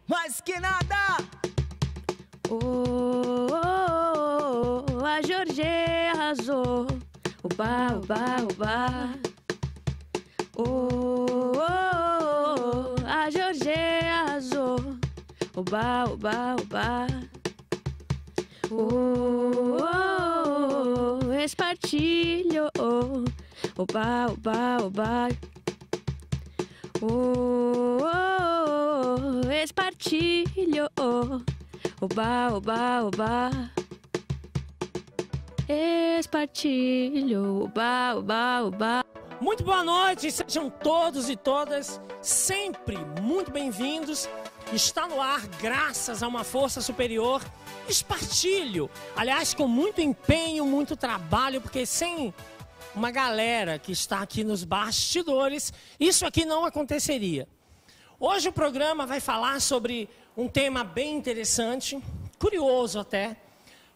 mais que nada. Oh, oh, oh, a Jorge arrasou. Oba, oba, oba. Oh, oh, oh, a Jorge arrasou. Oba, oba, oba. Oh, oh, oh, espartilho. Oba, oba, oba. Oh, oh, oh, espartilho. Oba, oba, oba. Espartilho. Oba, oba, oba. Muito boa noite, sejam todos e todas sempre muito bem-vindos. Está no ar, graças a uma força superior, Espartilho. Aliás, com muito empenho, muito trabalho, porque sem uma galera que está aqui nos bastidores, isso aqui não aconteceria. Hoje o programa vai falar sobre um tema bem interessante, curioso até,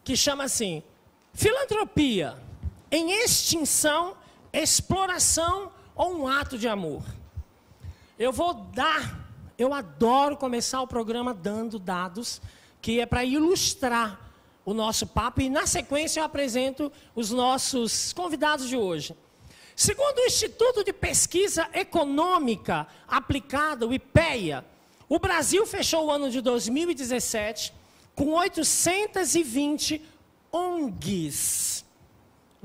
que chama assim, filantropia em extinção, exploração ou um ato de amor. Eu adoro começar o programa dando dados, que é para ilustrar o nosso papo, e na sequência eu apresento os nossos convidados de hoje. Segundo o Instituto de Pesquisa Econômica Aplicada, o IPEA, o Brasil fechou o ano de 2017 com 820 ONGs,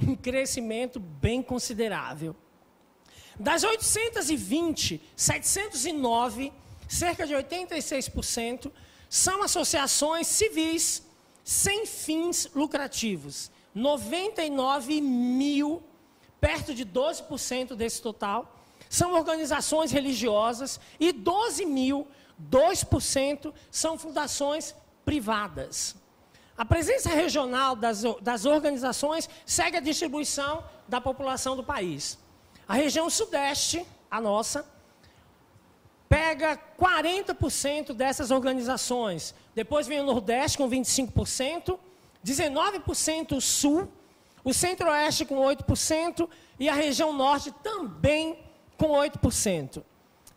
um crescimento bem considerável. Das 820, 709, cerca de 86%, são associações civis sem fins lucrativos. 99 mil, perto de 12% desse total, são organizações religiosas e 12 mil, 2%, são fundações privadas. A presença regional das organizações segue a distribuição da população do país. A região sudeste, a nossa, pega 40% dessas organizações. Depois vem o Nordeste com 25%, 19% o Sul, o Centro-Oeste com 8% e a região Norte também com 8%.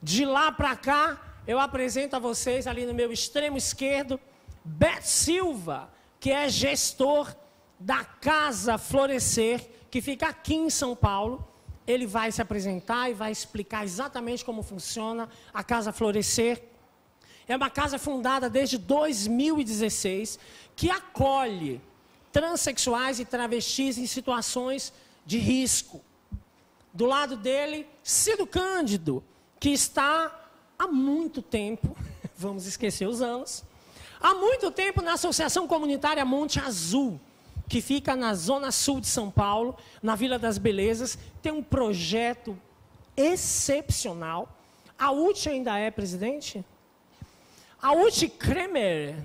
De lá para cá, eu apresento a vocês, ali no meu extremo esquerdo, Beto Silva, que é gestor da Casa Florescer, que fica aqui em São Paulo. Ele vai se apresentar e vai explicar exatamente como funciona a Casa Florescer. É uma casa fundada desde 2016, que acolhe transexuais e travestis em situações de risco. Do lado dele, Cido Cândido, que está há muito tempo, vamos esquecer os anos, há muito tempo na Associação Comunitária Monte Azul, que fica na zona sul de São Paulo, na Vila das Belezas, tem um projeto excepcional. A Uti ainda é presidente? A Uti Kremer,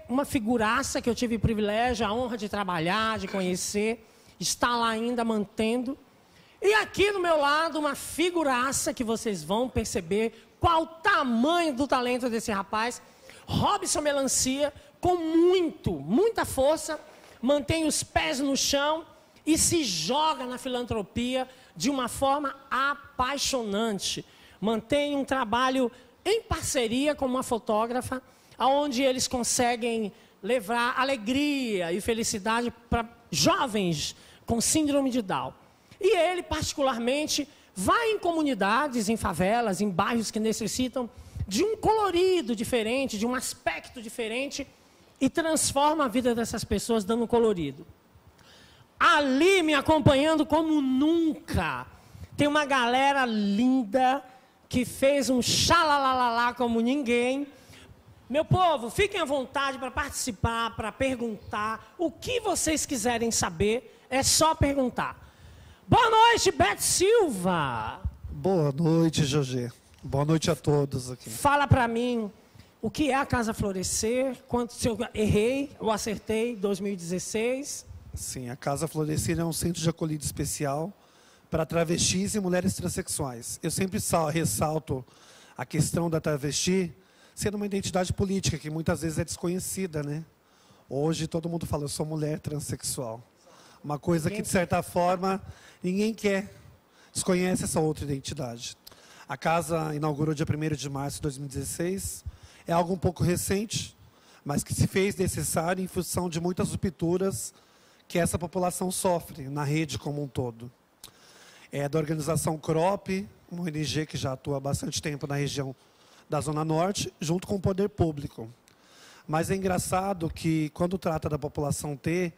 uma figuraça que eu tive o privilégio, a honra de trabalhar, de conhecer, está lá ainda mantendo. E aqui do meu lado, uma figuraça que vocês vão perceber qual o tamanho do talento desse rapaz, Robson Melancia, com muita força, mantém os pés no chão e se joga na filantropia de uma forma apaixonante. Mantém um trabalho em parceria com uma fotógrafa, onde eles conseguem levar alegria e felicidade para jovens com síndrome de Down. E ele, particularmente, vai em comunidades, em favelas, em bairros que necessitam de um colorido diferente, de um aspecto diferente, e transforma a vida dessas pessoas dando colorido. Ali, me acompanhando como nunca, tem uma galera linda que fez um xalalalá como ninguém. Meu povo, fiquem à vontade para participar, para perguntar. O que vocês quiserem saber, é só perguntar. Boa noite, Beto Silva. Boa noite, Jorge. Boa noite a todos aqui. Fala para mim, o que é a Casa Florescer? Se eu errei ou acertei, 2016? Sim, a Casa Florescer é um centro de acolhida especial para travestis e mulheres transexuais. Eu sempre ressalto a questão da travesti sendo uma identidade política que muitas vezes é desconhecida, né? Hoje todo mundo fala, eu sou mulher transexual. Uma coisa que, de certa forma, ninguém quer, desconhece essa outra identidade. A casa inaugurou dia 1º de março de 2016. É algo um pouco recente, mas que se fez necessário em função de muitas rupturas que essa população sofre na rede como um todo. É da organização CROP, uma ONG que já atua há bastante tempo na região da Zona Norte, junto com o poder público. Mas é engraçado que, quando trata da população T,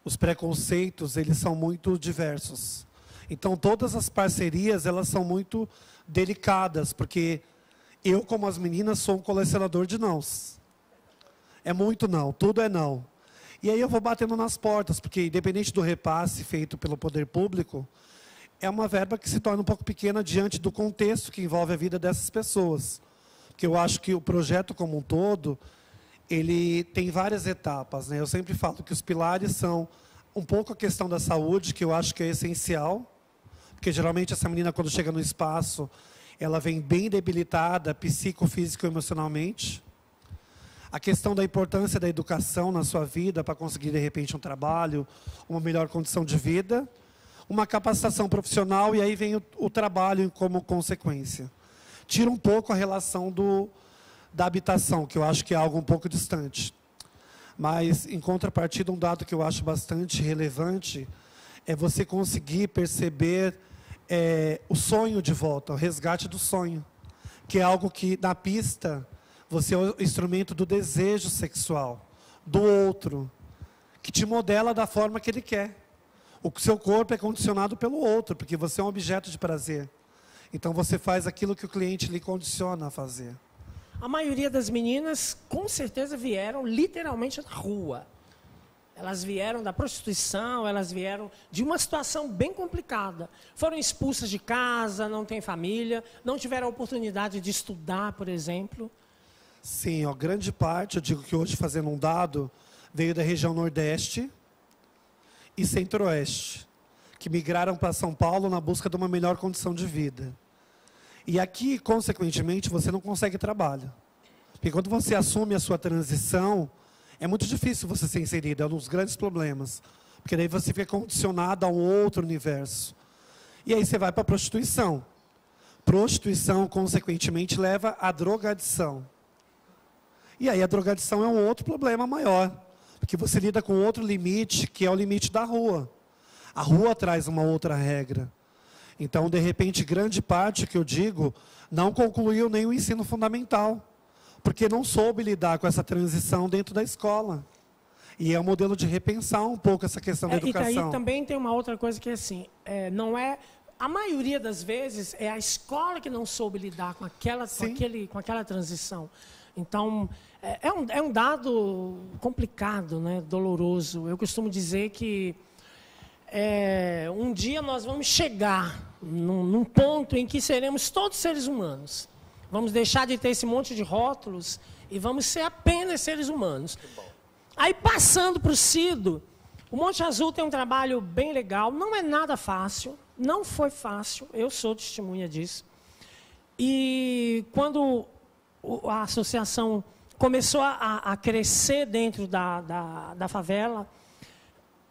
os preconceitos eles são muito diversos. Então, todas as parcerias elas são muito delicadas, porque eu, como as meninas, sou um colecionador de nãos. É muito não, tudo é não. E aí eu vou batendo nas portas, porque independente do repasse feito pelo poder público, é uma verba que se torna um pouco pequena diante do contexto que envolve a vida dessas pessoas. Porque eu acho que o projeto como um todo, ele tem várias etapas, né? Eu sempre falo que os pilares são um pouco a questão da saúde, que eu acho que é essencial, porque geralmente essa menina, quando chega no espaço, ela vem bem debilitada, psicofísico e emocionalmente. A questão da importância da educação na sua vida para conseguir, de repente, um trabalho, uma melhor condição de vida, uma capacitação profissional e aí vem o trabalho como consequência. Tira um pouco a relação da habitação, que eu acho que é algo um pouco distante. Mas, em contrapartida, um dado que eu acho bastante relevante é você conseguir perceber o sonho de volta, o resgate do sonho, que é algo que, na pista, você é o instrumento do desejo sexual, do outro, que te modela da forma que ele quer. O seu corpo é condicionado pelo outro, porque você é um objeto de prazer. Então, você faz aquilo que o cliente lhe condiciona a fazer. A maioria das meninas, com certeza, vieram literalmente da rua. Elas vieram da prostituição, elas vieram de uma situação bem complicada. Foram expulsas de casa, não têm família, não tiveram a oportunidade de estudar, por exemplo. Sim, grande parte, eu digo que hoje, fazendo um dado, veio da região Nordeste e Centro-Oeste, que migraram para São Paulo na busca de uma melhor condição de vida. E aqui, consequentemente, você não consegue trabalho. Porque quando você assume a sua transição, é muito difícil você ser inserido, é um dos grandes problemas. Porque daí você fica condicionado a um outro universo. E aí você vai para a prostituição. Prostituição, consequentemente, leva à drogadição. E aí a drogadição é um outro problema maior. Porque você lida com outro limite, que é o limite da rua. A rua traz uma outra regra. Então, de repente, grande parte, que eu digo, não concluiu nem o ensino fundamental. Porque não soube lidar com essa transição dentro da escola. E é um modelo de repensar um pouco essa questão da educação. E daí também tem uma outra coisa que é assim, não é... A maioria das vezes é a escola que não soube lidar com aquela transição. Então, é um dado complicado, né, doloroso. Eu costumo dizer que um dia nós vamos chegar num ponto em que seremos todos seres humanos. Vamos deixar de ter esse monte de rótulos e vamos ser apenas seres humanos. Aí, passando para o Cido, o Monte Azul tem um trabalho bem legal. Não é nada fácil, não foi fácil, eu sou testemunha disso. E quando a associação começou a crescer dentro da favela,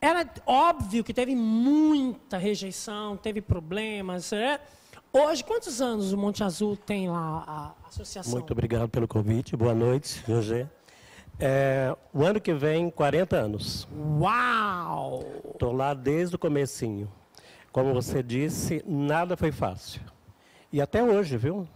era óbvio que teve muita rejeição, teve problemas. Hoje, quantos anos o Monte Azul tem lá, a associação? Muito obrigado pelo convite. Boa noite, José. O ano que vem, 40 anos. Uau! Estou lá desde o comecinho. Como você disse, nada foi fácil. E até hoje, viu?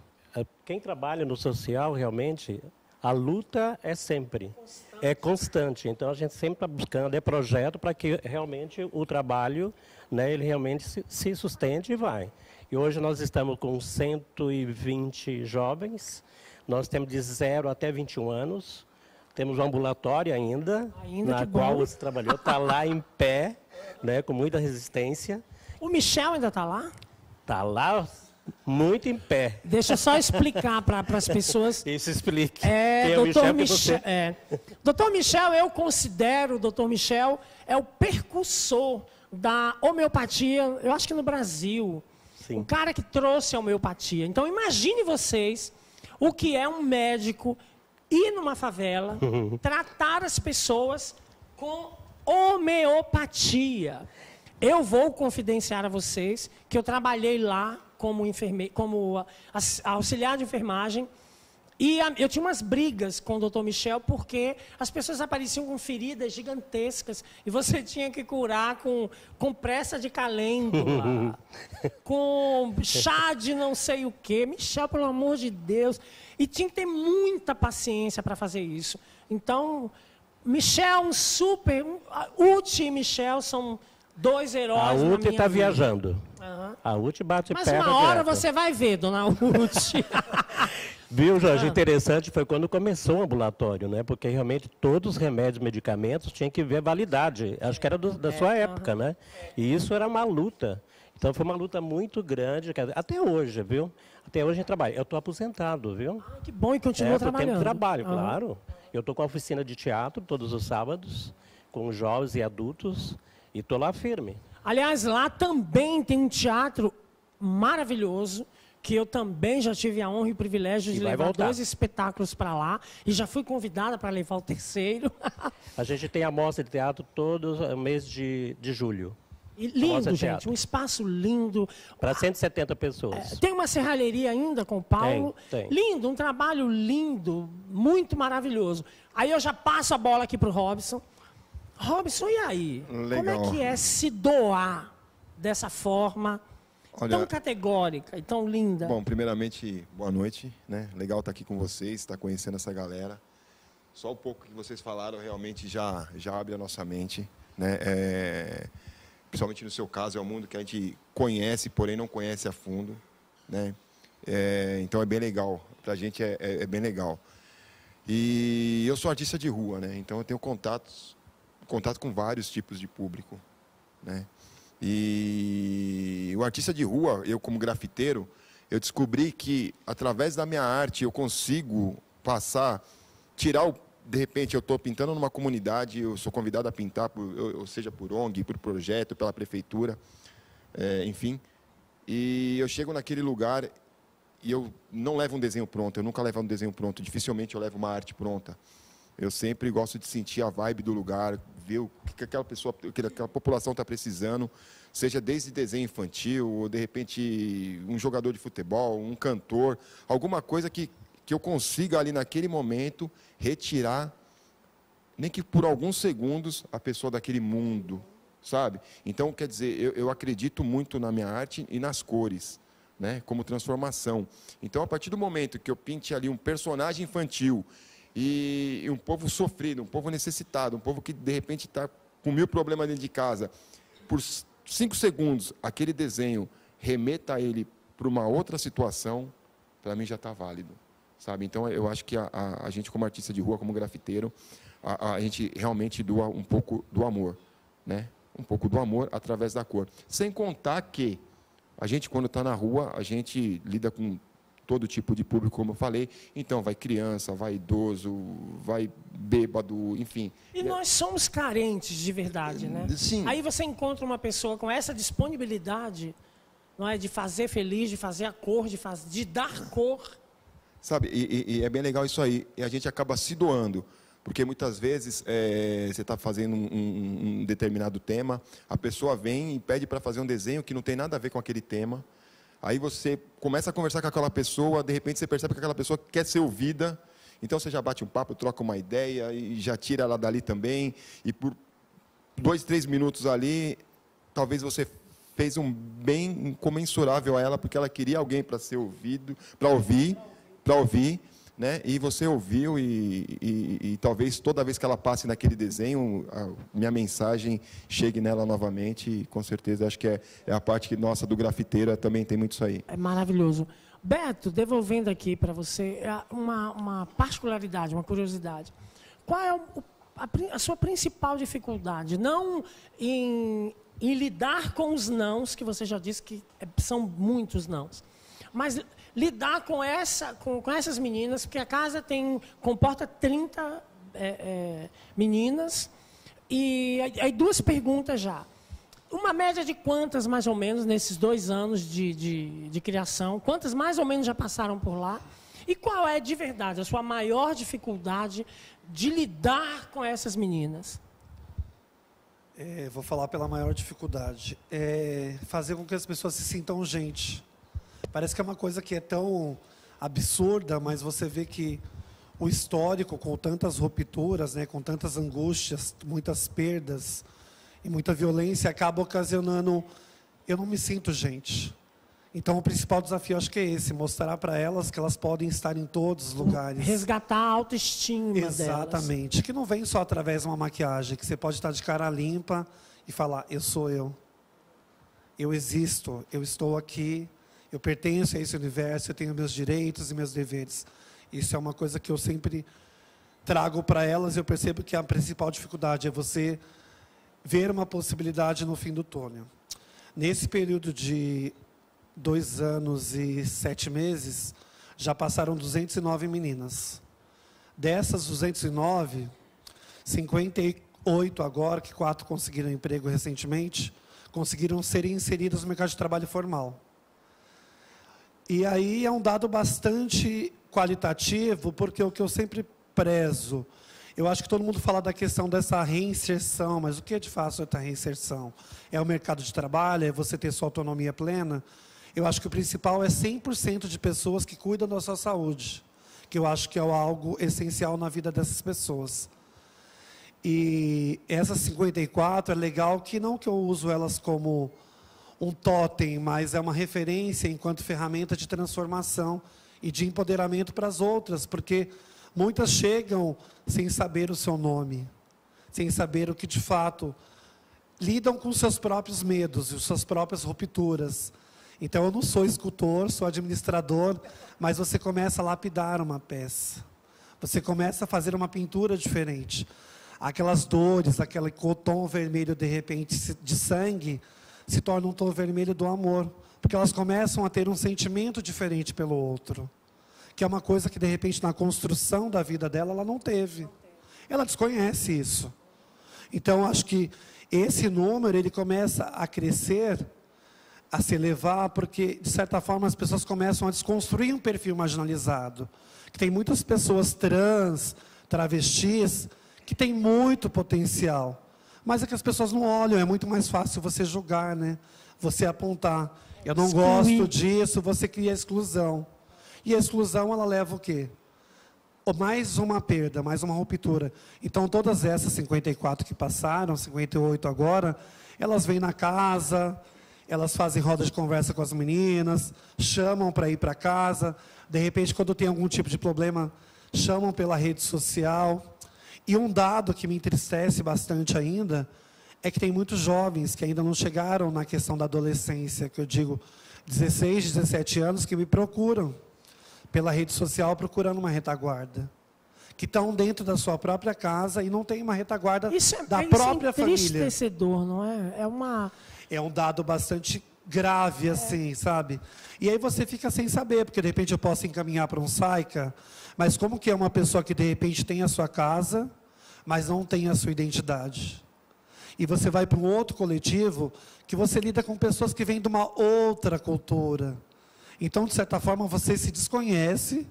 Quem trabalha no social, realmente, a luta é sempre. É constante. Então, a gente sempre está buscando projeto para que realmente o trabalho, né, ele realmente se sustente e vai. E hoje nós estamos com 120 jovens. Nós temos de 0 até 21 anos. Temos um ambulatório ainda na qual você trabalhou. Está lá em pé, né, com muita resistência. O Michel ainda está lá? Está lá, muito em pé. Deixa eu só explicar para as pessoas. Isso explique. Doutor Michel, eu considero o doutor Michel o precursor da homeopatia, eu acho que no Brasil. Sim. O cara que trouxe a homeopatia. Então, imagine vocês o que é um médico ir numa favela, tratar as pessoas com homeopatia. Eu vou confidenciar a vocês que eu trabalhei lá como auxiliar de enfermagem. E eu tinha umas brigas com o Dr. Michel, porque as pessoas apareciam com feridas gigantescas e você tinha que curar com compressa de calêndula, com chá de não sei o quê. Michel, pelo amor de Deus. E tinha que ter muita paciência para fazer isso. Então, Michel, Uti e Michel são 2 heróis na minha vida. A Uti está viajando. A Uti bate Mas perna uma hora direto. você vai ver, dona Uti. Viu, Jorge? Interessante foi quando começou o ambulatório, né? Porque realmente todos os remédios, medicamentos, tinham que ver validade. Acho que era da sua época, né? E isso era uma luta. Então foi uma luta muito grande, até hoje, viu? Até hoje a gente trabalha. Eu estou aposentado, viu? Que bom, e continua trabalhando. Tempo de trabalho, claro. Eu estou com a oficina de teatro todos os sábados, com jovens e adultos, e estou lá firme. Aliás, lá também tem um teatro maravilhoso, que eu também já tive a honra e o privilégio de levar 2 espetáculos para lá, e já fui convidada para levar o 3º. A gente tem a mostra de teatro todo mês de julho. E lindo, gente, um espaço lindo. Para 170 pessoas. Tem uma serralheria ainda com o Paulo. Tem. Lindo, um trabalho lindo, muito maravilhoso. Aí eu já passo a bola aqui para o Robson. Robson, e aí? Legal. Como é que é se doar dessa forma tão categórica e tão linda? Bom, primeiramente, boa noite, né? Legal estar aqui com vocês, estar conhecendo essa galera. Só o pouco que vocês falaram realmente já abre a nossa mente, né? Principalmente no seu caso, é um mundo que a gente conhece, porém não conhece a fundo, né? Então é bem legal, para a gente é bem legal. E eu sou artista de rua, né? Então eu tenho contato com vários tipos de público, né? E o artista de rua, eu como grafiteiro, eu descobri que através da minha arte eu consigo de repente eu estou pintando numa comunidade, eu sou convidado a pintar, seja por ONG, por projeto, pela prefeitura, enfim. E eu chego naquele lugar e eu não levo um desenho pronto, eu nunca levo um desenho pronto, dificilmente eu levo uma arte pronta. Eu sempre gosto de sentir a vibe do lugar, ver o que aquela população está precisando, seja desde desenho infantil, ou de repente um jogador de futebol, um cantor, alguma coisa que eu consiga ali naquele momento retirar, nem que por alguns segundos, a pessoa daquele mundo, sabe? Então, quer dizer, eu acredito muito na minha arte e nas cores, né? Como transformação. Então, a partir do momento que eu pinte ali um personagem infantil e um povo sofrido, um povo necessitado, um povo que de repente está com 1000 problemas dentro de casa, por 5 segundos, aquele desenho remeta ele para uma outra situação, para mim já está válido, sabe? Então, eu acho que a gente, como artista de rua, como grafiteiro, a gente realmente doa um pouco do amor, né? Um pouco do amor através da cor. Sem contar que a gente, quando está na rua, a gente lida com todo tipo de público, como eu falei. Então, vai criança, vai idoso, vai bêbado, enfim. E nós somos carentes de verdade, né? Sim. Aí você encontra uma pessoa com essa disponibilidade, não é, de fazer feliz, de fazer a cor, de dar cor. Sabe, e é bem legal isso aí. E a gente acaba se doando. Porque muitas vezes você está fazendo um determinado tema, a pessoa vem e pede para fazer um desenho que não tem nada a ver com aquele tema. Aí você começa a conversar com aquela pessoa, de repente você percebe que aquela pessoa quer ser ouvida, então você já bate um papo, troca uma ideia e já tira ela dali também, e por 2, 3 minutos ali, talvez você fez um bem incomensurável a ela, porque ela queria alguém para ser ouvido, para ouvir, né? E você ouviu e talvez toda vez que ela passe naquele desenho, a minha mensagem chegue nela novamente, e com certeza acho que é a parte nossa do grafiteiro, também tem muito isso aí. É maravilhoso. Beto, devolvendo aqui para você uma particularidade, uma curiosidade. Qual é a sua principal dificuldade? Não em lidar com os nãos, que você já disse que são muitos nãos, mas lidar com essas meninas, porque a casa comporta 30 meninas, e aí 2 perguntas já. Uma média de quantas, mais ou menos, nesses 2 anos de criação, quantas mais ou menos já passaram por lá? E qual é, de verdade, a sua maior dificuldade de lidar com essas meninas? Vou falar pela maior dificuldade. É fazer com que as pessoas se sintam gente. Parece que é uma coisa que é tão absurda, mas você vê que o histórico, com tantas rupturas, né, com tantas angústias, muitas perdas e muita violência, acaba ocasionando... Eu não me sinto gente. Então, o principal desafio, acho que é esse, mostrar para elas que elas podem estar em todos os lugares. Resgatar a autoestima delas. Exatamente. Que não vem só através de uma maquiagem, que você pode estar de cara limpa e falar, eu sou eu. Eu existo, eu estou aqui, eu pertenço a esse universo, eu tenho meus direitos e meus deveres. Isso é uma coisa que eu sempre trago para elas e eu percebo que a principal dificuldade é você ver uma possibilidade no fim do túnel. Nesse período de 2 anos e 7 meses, já passaram 209 meninas. Dessas 209, 58 agora, que 4 conseguiram emprego recentemente, conseguiram ser inseridas no mercado de trabalho formal. E aí é um dado bastante qualitativo, porque o que eu sempre prezo, eu acho que todo mundo fala da questão dessa reinserção, mas o que é de fato essa reinserção? É o mercado de trabalho, é você ter sua autonomia plena? Eu acho que o principal é 100% de pessoas que cuidam da sua saúde, que eu acho que é algo essencial na vida dessas pessoas. E essas 54 é legal que não que eu uso elas como um totem, mas é uma referência enquanto ferramenta de transformação e de empoderamento para as outras, porque muitas chegam sem saber o seu nome, sem saber o que de fato lidam com seus próprios medos e suas próprias rupturas. Então eu não sou escultor, sou administrador, mas você começa a lapidar uma peça. Você começa a fazer uma pintura diferente. Aquelas dores, aquele tom vermelho de repente de sangue, se torna um tom vermelho do amor, porque elas começam a ter um sentimento diferente pelo outro, que é uma coisa que de repente na construção da vida dela ela não teve. Ela desconhece isso. Então acho que esse número ele começa a crescer, a se elevar, porque de certa forma as pessoas começam a desconstruir um perfil marginalizado, que tem muitas pessoas trans, travestis, que tem muito potencial, mas é que as pessoas não olham, é muito mais fácil você julgar, né? Você apontar, eu não gosto disso, você cria exclusão. E a exclusão, ela leva o quê? Mais uma perda, mais uma ruptura. Então, todas essas 54 que passaram, 58 agora, elas vêm na casa, elas fazem roda de conversa com as meninas, chamam para ir para casa, de repente, quando tem algum tipo de problema, chamam pela rede social. E um dado que me entristece bastante ainda, é que tem muitos jovens que ainda não chegaram na questão da adolescência, que eu digo, 16, 17 anos, que me procuram pela rede social procurando uma retaguarda, que estão dentro da sua própria casa e não tem uma retaguarda da própria família. Isso é entristecedor, não é? É um dado bastante grave, assim, sabe? E aí você fica sem saber, porque de repente eu posso encaminhar para um SAICA, mas como que é uma pessoa que de repente tem a sua casa, mas não tem a sua identidade? E você vai para um outro coletivo, que você lida com pessoas que vêm de uma outra cultura. Então, de certa forma, você se desconhece,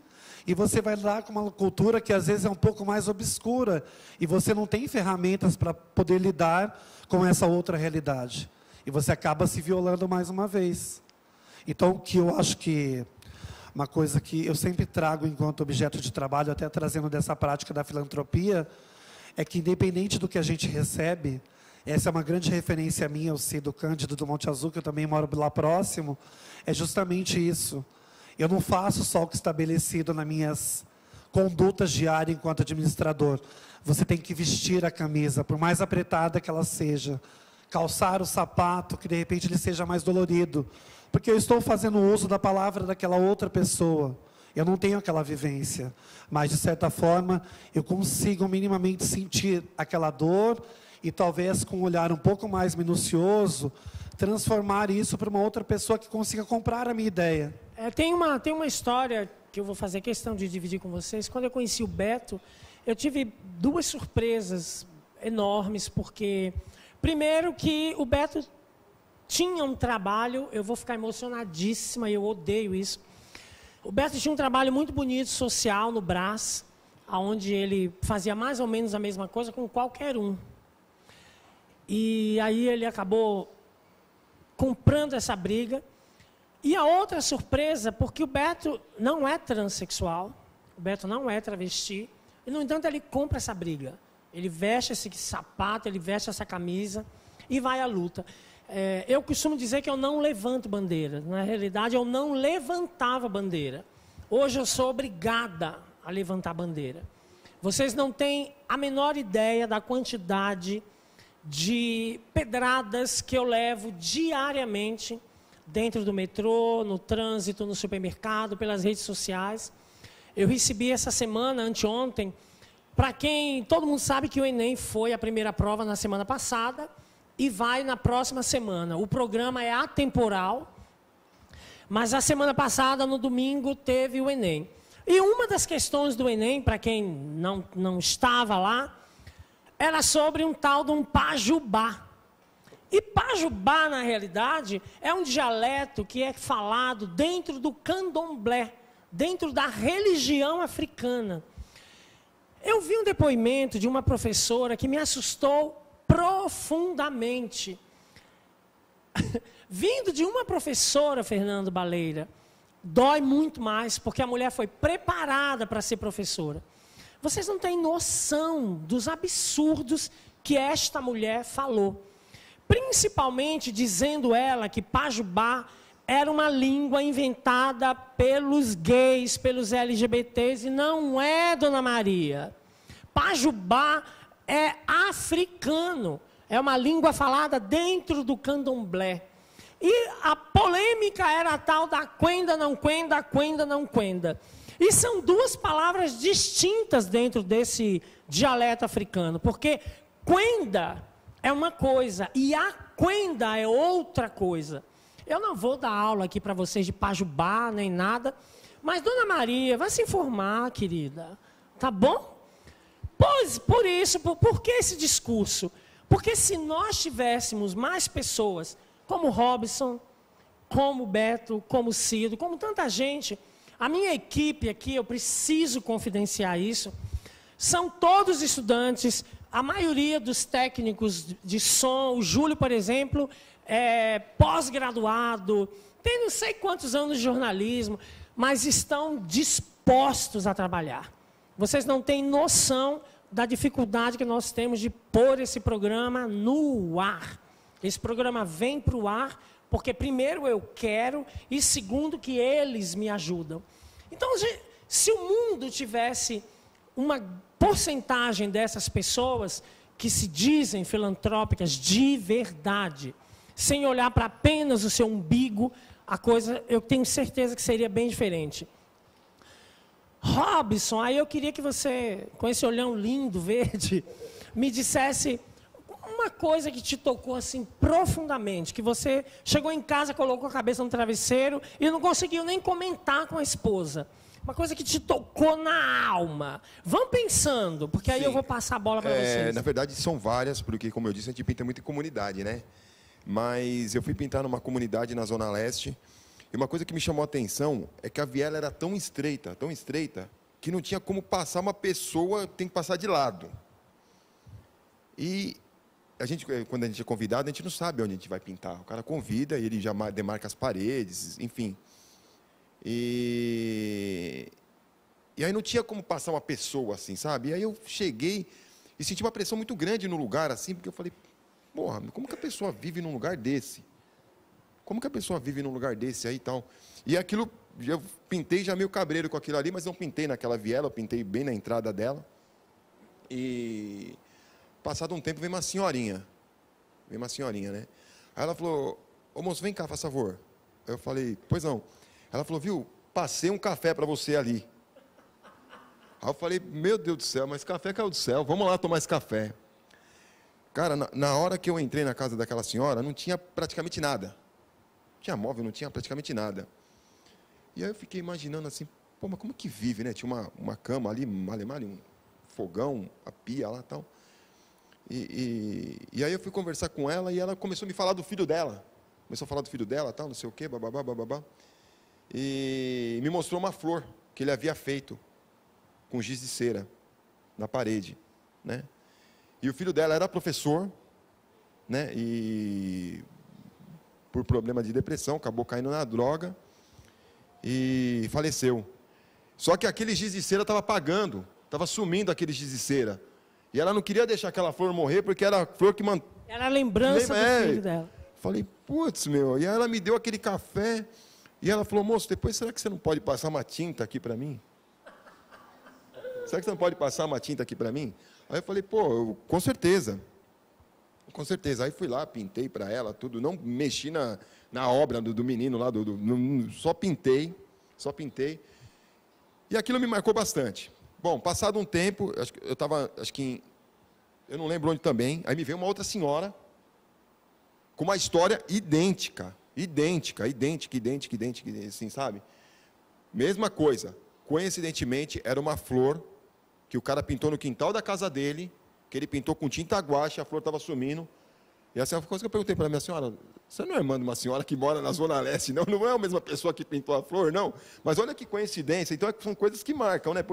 e você vai lá com uma cultura que às vezes é um pouco mais obscura, e você não tem ferramentas para poder lidar com essa outra realidade. E você acaba se violando mais uma vez. Então, o que eu acho que uma coisa que eu sempre trago enquanto objeto de trabalho, até trazendo dessa prática da filantropia, é que independente do que a gente recebe, essa é uma grande referência minha, eu sei do Cândido do Monte Azul, que eu também moro lá próximo, é justamente isso. Eu não faço só o que é estabelecido nas minhas condutas diárias enquanto administrador. Você tem que vestir a camisa, por mais apertada que ela seja, calçar o sapato, que de repente ele seja mais dolorido, porque eu estou fazendo uso da palavra daquela outra pessoa. Eu não tenho aquela vivência, mas de certa forma eu consigo minimamente sentir aquela dor e talvez com um olhar um pouco mais minucioso, transformar isso para uma outra pessoa que consiga comprar a minha ideia. Tem uma história que eu vou fazer questão de dividir com vocês. Quando eu conheci o Beto, eu tive 2 surpresas enormes, porque primeiro que o Beto tinha um trabalho, eu vou ficar emocionadíssima, eu odeio isso. O Beto tinha um trabalho muito bonito, social, no Brás, onde ele fazia mais ou menos a mesma coisa com qualquer um. E aí ele acabou comprando essa briga, E a outra surpresa, porque o Beto não é transexual, o Beto não é travesti, e, no entanto, ele compra essa briga. Ele veste esse sapato, ele veste essa camisa e vai à luta. Eu costumo dizer que eu não levanto bandeira. Na realidade, eu não levantava bandeira. Hoje eu sou obrigada a levantar bandeira. Vocês não têm a menor ideia da quantidade de pedradas que eu levo diariamente dentro do metrô, no trânsito, no supermercado, pelas redes sociais. Eu recebi essa semana, anteontem, para quem todo mundo sabe que o Enem foi a primeira prova na semana passada e vai na próxima semana. O programa é atemporal, mas a semana passada, no domingo, teve o Enem. E uma das questões do Enem, para quem não estava lá, era sobre um tal de um pajubá. E pajubá, na realidade, é um dialeto que é falado dentro do candomblé, dentro da religião africana. Eu vi um depoimento de uma professora que me assustou profundamente. Vindo de uma professora, Fernando Baleira, dói muito mais, porque a mulher foi preparada para ser professora. Vocês não têm noção dos absurdos que esta mulher falou. Principalmente dizendo ela que pajubá era uma língua inventada pelos gays, pelos LGBTs, e não é, Dona Maria. Pajubá é africano, é uma língua falada dentro do candomblé. E a polêmica era a tal da quenda, não quenda, quenda, não quenda. E são duas palavras distintas dentro desse dialeto africano, porque quenda é uma coisa e a quenda é outra coisa. Eu não vou dar aula aqui para vocês de pajubá nem nada, mas Dona Maria, vai se informar, querida, tá bom? Pois, por isso, por que esse discurso? Porque se nós tivéssemos mais pessoas, como Robson, como Beto, como Cido, como tanta gente, a minha equipe aqui, eu preciso confidenciar isso, são todos estudantes, a maioria dos técnicos de som, o Júlio, por exemplo, é pós-graduado, tem não sei quantos anos de jornalismo, mas estão dispostos a trabalhar. Vocês não têm noção da dificuldade que nós temos de pôr esse programa no ar. Esse programa vem para o ar porque, primeiro, eu quero e, segundo, que eles me ajudam. Então, se o mundo tivesse uma porcentagem dessas pessoas que se dizem filantrópicas de verdade, sem olhar para apenas o seu umbigo, a coisa, eu tenho certeza que seria bem diferente. Robson, aí eu queria que você, com esse olhão lindo, verde, me dissesse uma coisa que te tocou assim profundamente, que você chegou em casa, colocou a cabeça no travesseiro e não conseguiu nem comentar com a esposa. Uma coisa que te tocou na alma. Vão pensando, porque aí eu vou passar a bola para vocês. Na verdade, são várias, porque, como eu disse, a gente pinta muito em comunidade, né? Mas eu fui pintar numa comunidade na Zona Leste, e uma coisa que me chamou a atenção é que a viela era tão estreita, que não tinha como passar uma pessoa, tem que passar de lado. E quando a gente é convidado, a gente não sabe onde a gente vai pintar. O cara convida, ele já demarca as paredes, enfim. E aí não tinha como passar uma pessoa assim, sabe? E aí eu cheguei e senti uma pressão muito grande no lugar, assim, porque eu falei, porra, como que a pessoa vive num lugar desse? Como que a pessoa vive num lugar desse aí e tal? E aquilo, eu pintei já meio cabreiro com aquilo ali, mas não pintei naquela viela, eu pintei bem na entrada dela. E passado um tempo, veio uma senhorinha, né? Aí ela falou, ô moço, vem cá, faz favor. Aí eu falei, pois não. Ela falou, viu, passei um café para você ali. Aí eu falei, meu Deus do céu, mas café caiu do céu, vamos lá tomar esse café. Cara, na hora que eu entrei na casa daquela senhora, não tinha praticamente nada. Não tinha móvel, não tinha praticamente nada. E aí eu fiquei imaginando assim, pô, mas como que vive, né? Tinha uma cama ali, um fogão, a pia lá e tal. E aí eu fui conversar com ela e ela começou a me falar do filho dela. Começou a falar do filho dela, tal, não sei o quê, bababá, bababá. E me mostrou uma flor que ele havia feito com giz de cera na parede, né? E o filho dela era professor, né? E por problema de depressão, acabou caindo na droga e faleceu. Só que aquele giz de cera estava apagando, estava sumindo aquele giz de cera. E ela não queria deixar aquela flor morrer, porque era a flor que Era a lembrança do filho dela. Falei, putz, meu. E aí ela me deu aquele café. E ela falou, moço, depois será que você não pode passar uma tinta aqui para mim? Será que você não pode passar uma tinta aqui para mim? Aí eu falei, pô, com certeza. Com certeza. Aí fui lá, pintei para ela, tudo. Não mexi na obra do menino lá, só pintei. E aquilo me marcou bastante. Bom, passado um tempo, eu estava, eu não lembro onde também, aí me veio uma outra senhora, com uma história idêntica, assim, sabe? Mesma coisa. Coincidentemente, era uma flor que o cara pintou no quintal da casa dele, que ele pintou com tinta guache, a flor estava sumindo. E essa é uma coisa que eu perguntei para a minha senhora, você não é irmã de uma senhora que mora na Zona Leste, não? Não é a mesma pessoa que pintou a flor, não? Mas olha que coincidência, então são coisas que marcam, né?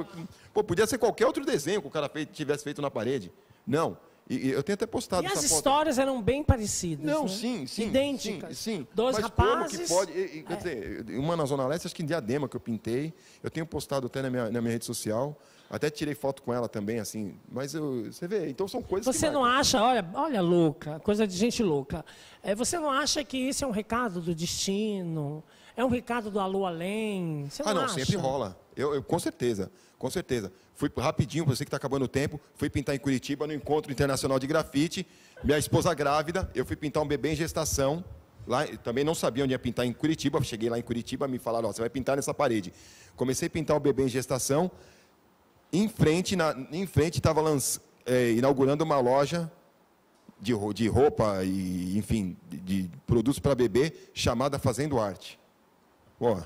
Pô, podia ser qualquer outro desenho que o cara tivesse feito na parede. Não. E eu tenho até postado essa foto. E as histórias eram bem parecidas, não, né? sim. Idênticas. Sim. Dois mas rapazes... como que pode... Quer dizer, uma na Zona Leste, acho que em Diadema, que eu pintei. Eu tenho postado até na minha rede social. Até tirei foto com ela também, assim. Mas você vê, então são coisas Você que não acha, olha louca, coisa de gente louca. Você não acha que isso é um recado do destino? É um recado do alô além? Você não acha? Sempre rola. Eu com certeza. Fui rapidinho, você que está acabando o tempo, fui pintar em Curitiba, no Encontro Internacional de Grafite. Minha esposa grávida, eu fui pintar um bebê em gestação. Lá, também não sabia onde ia pintar em Curitiba. Cheguei lá em Curitiba, me falaram, você vai pintar nessa parede. Comecei a pintar o bebê em gestação. Em frente estava inaugurando uma loja de roupa e, enfim, de produtos para bebê, chamada Fazendo Arte. Pô,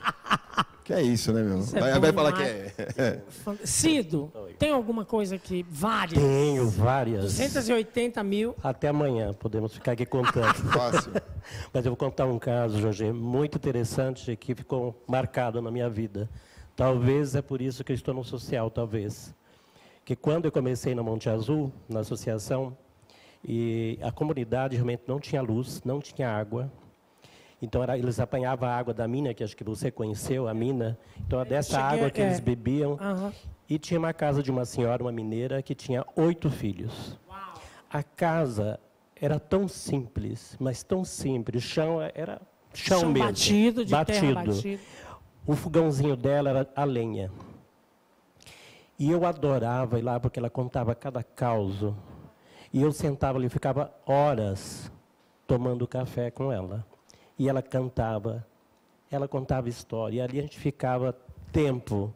que é isso, né, meu? Vai falar que é. Cido, tem alguma coisa que... Várias. Tenho várias. 280 mil. Até amanhã, podemos ficar aqui contando. Fácil. Mas eu vou contar um caso, Jorge, muito interessante que ficou marcado na minha vida. Talvez é por isso que eu estou no social, talvez. Que quando eu comecei na Monte Azul, na associação, e a comunidade realmente não tinha luz, não tinha água. Então, eles apanhavam a água da mina, que acho que você conheceu, a mina. Então, dessa água que eles bebiam. Uhum. E tinha uma casa de uma senhora, uma mineira, que tinha 8 filhos. Uau. A casa era tão simples, mas tão simples. O chão era chão mesmo. Batido, de terra batido. O fogãozinho dela era a lenha. E eu adorava ir lá, porque ela contava cada caos. E eu sentava ali, ficava horas tomando café com ela. E ela cantava, ela contava história. E ali a gente ficava tempo.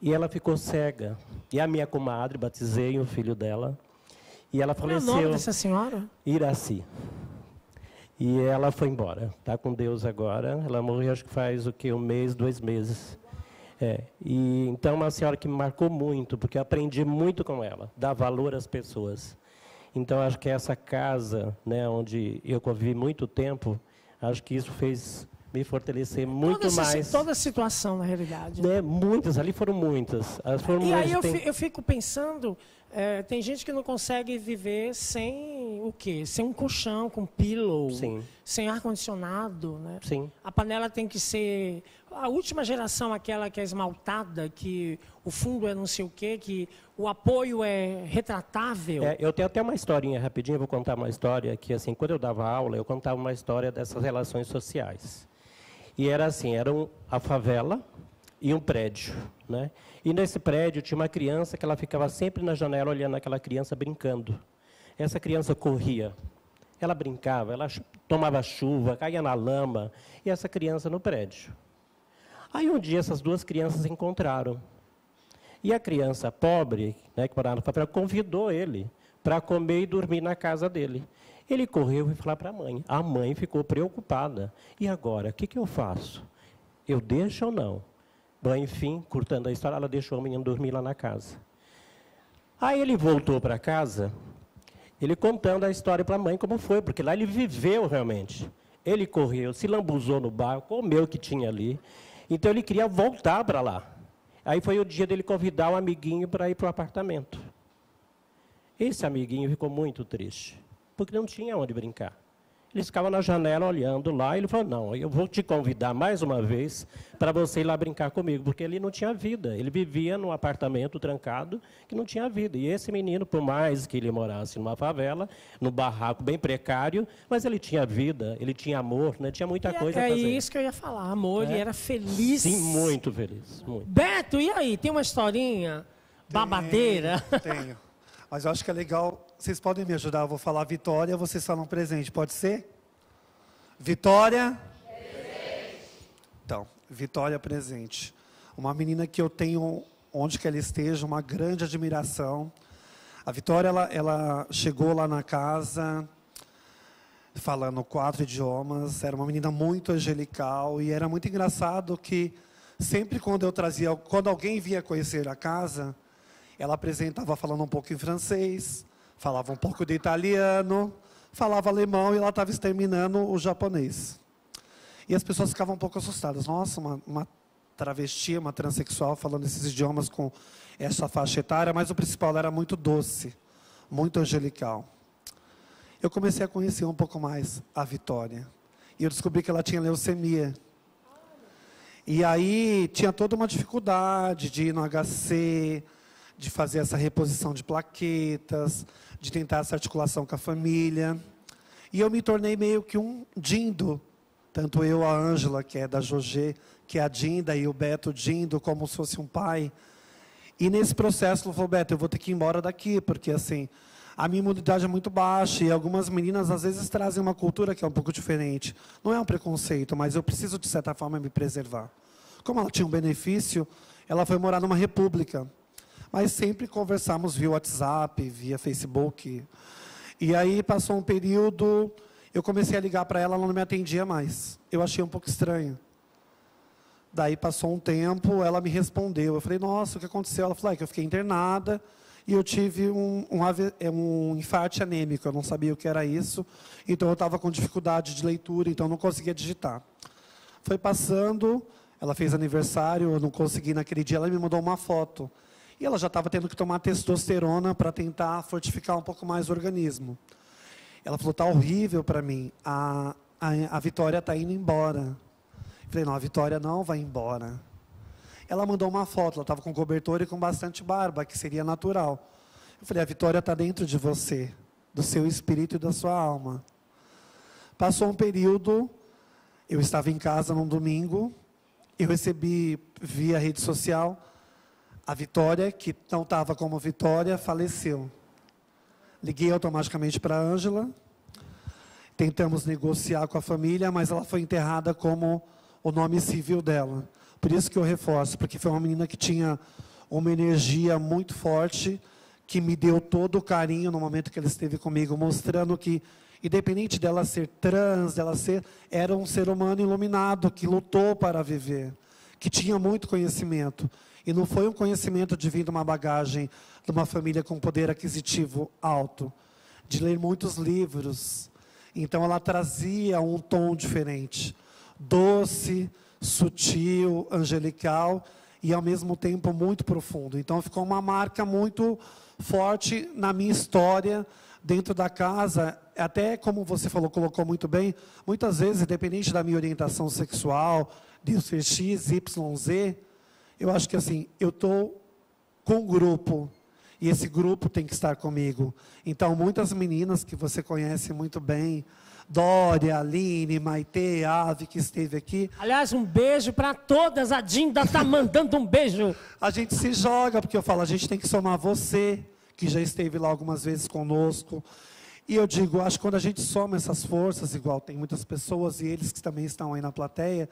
E ela ficou cega. E a minha comadre, batizei o filho dela. E ela faleceu. Qual é o nome dessa senhora? Iraci. E ela foi embora. Está com Deus agora. Ela morreu, acho que faz 1 mês, 2 meses. E então, uma senhora que me marcou muito, porque eu aprendi muito com ela, dar valor às pessoas. Então, acho que essa casa, né, onde eu convivi muito tempo, acho que isso fez me fortalecer muito mais. Toda a situação, na realidade. Né? Muitas, ali foram muitas. E aí eu fico pensando, tem gente que não consegue viver sem o quê? Sem um colchão, com pillow, Sim. sem ar-condicionado, né? Sim. A panela tem que ser... A última geração, aquela que é esmaltada, que o fundo é não sei o quê, que o apoio é retratável. Eu tenho até uma historinha rapidinho, eu vou contar uma história que, assim, quando eu dava aula, eu contava uma história dessas relações sociais. E era assim, a favela e um prédio, né? E nesse prédio tinha uma criança que ela ficava sempre na janela olhando aquela criança brincando. Essa criança corria, ela brincava, ela tomava chuva, caía na lama, e essa criança no prédio. Aí um dia essas 2 crianças se encontraram. E a criança pobre, né, que morava na favela, convidou ele para comer e dormir na casa dele. Ele correu e foi falar para a mãe. A mãe ficou preocupada. E agora, o que eu faço? Eu deixo ou não? Bom, enfim, curtando a história, ela deixou o menino dormir lá na casa. Aí ele voltou para casa, ele contando a história para a mãe como foi, porque lá ele viveu realmente. Ele correu, se lambuzou no bar, comeu o que tinha ali. Então ele queria voltar para lá. Aí foi o dia dele convidar um amiguinho para ir para o apartamento. Esse amiguinho ficou muito triste, porque não tinha onde brincar. Eles ficavam na janela olhando lá, e ele falou, não, eu vou te convidar mais uma vez para você ir lá brincar comigo, porque ele não tinha vida, ele vivia num apartamento trancado que não tinha vida. E esse menino, por mais que ele morasse numa favela, num barraco bem precário, mas ele tinha vida, ele tinha amor, né? Tinha muita coisa a fazer. É isso que eu ia falar, amor, ele era feliz. Sim, muito feliz. Muito. Beto, e aí, tem uma historinha babadeira? Tenho. Mas eu acho que é legal. Vocês podem me ajudar? Eu vou falar Vitória, vocês falam presente. Pode ser? Vitória? Presente. Então, Vitória presente. Uma menina que eu tenho, onde que ela esteja, uma grande admiração. A Vitória, ela chegou lá na casa, falando 4 idiomas. Era uma menina muito angelical. E era muito engraçado que, sempre quando alguém vinha conhecer a casa, ela apresentava falando um pouco em francês, falava um pouco de italiano, falava alemão e ela estava exterminando o japonês. E as pessoas ficavam um pouco assustadas. Nossa, uma travesti, uma transexual falando esses idiomas com essa faixa etária, mas o principal, ela era muito doce, muito angelical. Eu comecei a conhecer um pouco mais a Vitória. E eu descobri que ela tinha leucemia. E aí tinha toda uma dificuldade de ir no HC, de fazer essa reposição de plaquetas, de tentar essa articulação com a família. E eu me tornei meio que um dindo, tanto eu, a Ângela, que é da Jogê, que é a Dinda, e o Beto dindo, como se fosse um pai. E nesse processo, eu falei, Beto, eu vou ter que ir embora daqui, porque assim, a minha imunidade é muito baixa, e algumas meninas, às vezes, trazem uma cultura que é um pouco diferente. Não é um preconceito, mas eu preciso, de certa forma, me preservar. Como ela tinha um benefício, ela foi morar numa república. Mas sempre conversamos via WhatsApp, via Facebook. E aí passou um período, eu comecei a ligar para ela, ela não me atendia mais. Eu achei um pouco estranho. Daí passou um tempo, ela me respondeu. Eu falei, nossa, o que aconteceu? Ela falou, que eu fiquei internada e eu tive um infarto anêmico. Eu não sabia o que era isso, então eu estava com dificuldade de leitura, então eu não conseguia digitar. Foi passando, ela fez aniversário, eu não consegui naquele dia, ela me mandou uma foto. E ela já estava tendo que tomar testosterona para tentar fortificar um pouco mais o organismo. Ela falou, está horrível para mim, a Vitória está indo embora. Eu falei, não, a Vitória não vai embora. Ela mandou uma foto, ela estava com cobertor e com bastante barba, que seria natural. Eu falei, a Vitória está dentro de você, do seu espírito e da sua alma. Passou um período, eu estava em casa num domingo, eu recebi via rede social, a Vitória, que não estava como Vitória, faleceu. Liguei automaticamente para a Ângela, tentamos negociar com a família, mas ela foi enterrada como o nome civil dela. Por isso que eu reforço, porque foi uma menina que tinha uma energia muito forte, que me deu todo o carinho no momento que ela esteve comigo, mostrando que, independente dela ser trans, era um ser humano iluminado, que lutou para viver, que tinha muito conhecimento. E não foi um conhecimento de vir de uma bagagem de uma família com poder aquisitivo alto, de ler muitos livros. Então ela trazia um tom diferente, doce, sutil, angelical e ao mesmo tempo muito profundo. Então ficou uma marca muito forte na minha história dentro da casa. Até como você falou, colocou muito bem, muitas vezes, independente da minha orientação sexual, de ser X, Y, Z, eu acho que assim, eu estou com um grupo, e esse grupo tem que estar comigo. Então, muitas meninas que você conhece muito bem, Dória, Aline, Maitê, Ave, que esteve aqui. Aliás, um beijo para todas, a Dinda está mandando um beijo. A gente se joga, porque eu falo, a gente tem que somar você, que já esteve lá algumas vezes conosco. E eu digo, acho que quando a gente soma essas forças, igual tem muitas pessoas, e eles que também estão aí na plateia,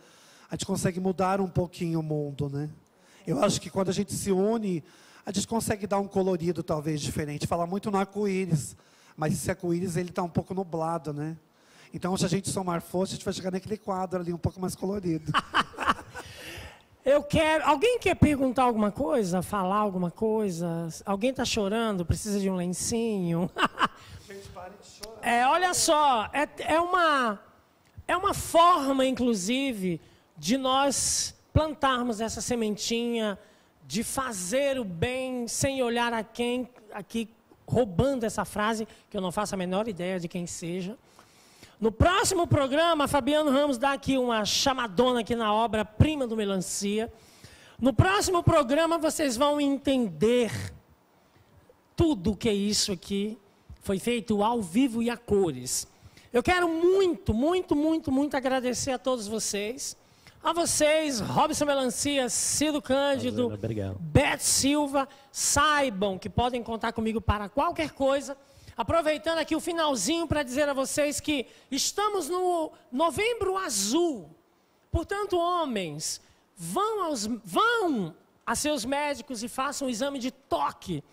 a gente consegue mudar um pouquinho o mundo, né? Eu acho que quando a gente se une, a gente consegue dar um colorido talvez diferente. Fala muito no arco-íris, mas esse arco-íris ele está um pouco nublado, né? Então, se a gente somar força, a gente vai chegar naquele quadro ali um pouco mais colorido. Alguém quer perguntar alguma coisa? Falar alguma coisa? Alguém está chorando? Precisa de um lencinho? Gente, pare de chorar. Olha só, é uma forma, inclusive, de nós plantarmos essa sementinha de fazer o bem sem olhar a quem, aqui roubando essa frase, que eu não faço a menor ideia de quem seja. No próximo programa, Fabiano Ramos dá aqui uma chamadona aqui na obra-prima do Melancia. No próximo programa, vocês vão entender tudo o que é isso aqui. Foi feito ao vivo e a cores. Eu quero muito, muito, muito, muito agradecer a todos vocês. A vocês, Robson Melancia, Cido Cândido, obrigado. Beto Silva, saibam que podem contar comigo para qualquer coisa. Aproveitando aqui o finalzinho para dizer a vocês que estamos no Novembro Azul. Portanto, homens, vão a seus médicos e façam um exame de toque,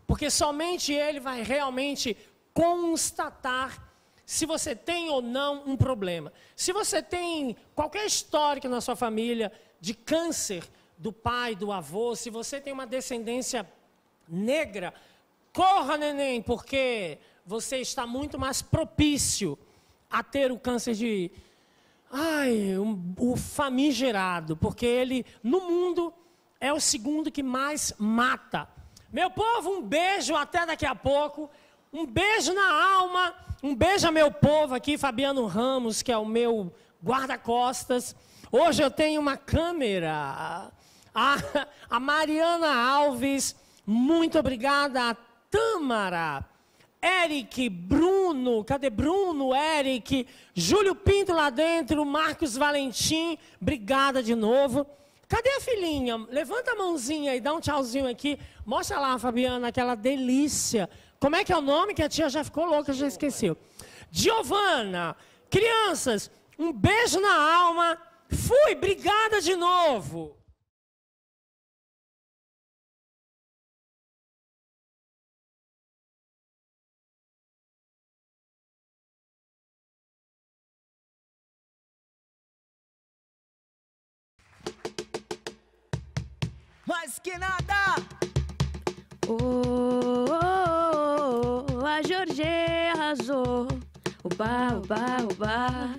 porque somente ele vai realmente constatar se você tem ou não um problema. Se você tem qualquer histórico na sua família de câncer do pai, do avô, se você tem uma descendência negra, corra, neném, porque você está muito mais propício a ter o câncer de... o famigerado, porque ele, no mundo, é o segundo que mais mata. Meu povo, um beijo, até daqui a pouco. Um beijo na alma, um beijo a meu povo aqui, Fabiano Ramos, que é o meu guarda-costas. Hoje eu tenho uma câmera. A Mariana Alves, muito obrigada. A Tâmara, Eric, Bruno, cadê Bruno, Eric, Júlio Pinto lá dentro, Marcos Valentim, obrigada de novo. Cadê a filhinha? Levanta a mãozinha e dá um tchauzinho aqui. Mostra lá, Fabiana, aquela delícia. Como é que é o nome? Que a tia já ficou louca, já esqueceu. Giovana, crianças, um beijo na alma. Fui, obrigada de novo. Mais que nada! A Jorge arrasou. Oba, oba, oba.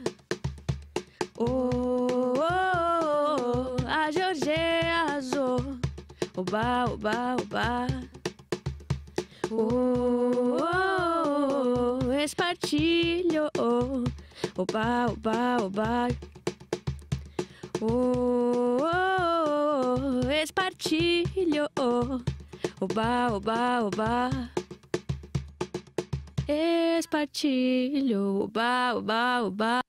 A Jorge arrasou. Oba, oba, oba. Espartilho. Oba, oba, oba. Espartilho. Oba, oba, oba. Espartilho. Oba, oba, oba.